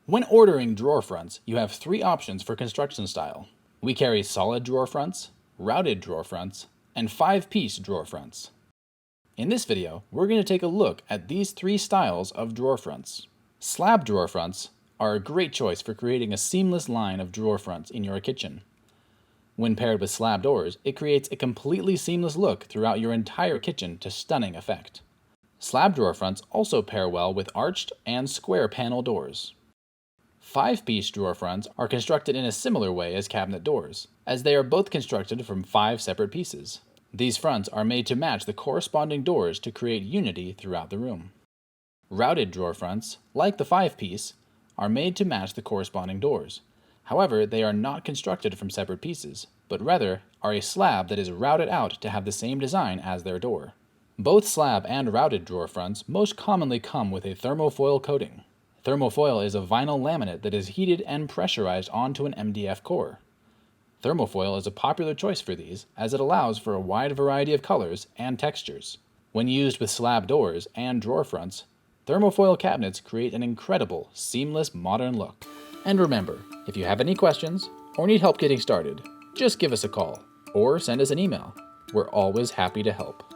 When ordering drawer fronts, you have 3 options for construction style. We carry solid drawer fronts, routed drawer fronts, and 5-piece drawer fronts. In this video, we're going to take a look at these 3 styles of drawer fronts. Slab drawer fronts are a great choice for creating a seamless line of drawer fronts in your kitchen. When paired with slab doors, it creates a completely seamless look throughout your entire kitchen to stunning effect. Slab drawer fronts also pair well with arched and square panel doors. 5-piece drawer fronts are constructed in a similar way as cabinet doors, as they are both constructed from 5 separate pieces. These fronts are made to match the corresponding doors to create unity throughout the room. Routed drawer fronts, like the 5-piece, are made to match the corresponding doors. However, they are not constructed from separate pieces, but rather are a slab that is routed out to have the same design as their door. Both slab and routed drawer fronts most commonly come with a thermofoil coating. Thermofoil is a vinyl laminate that is heated and pressurized onto an MDF core. Thermofoil is a popular choice for these, as it allows for a wide variety of colors and textures. When used with slab doors and drawer fronts, thermofoil cabinets create an incredible, seamless, modern look. And remember, if you have any questions or need help getting started, just give us a call or send us an email. We're always happy to help.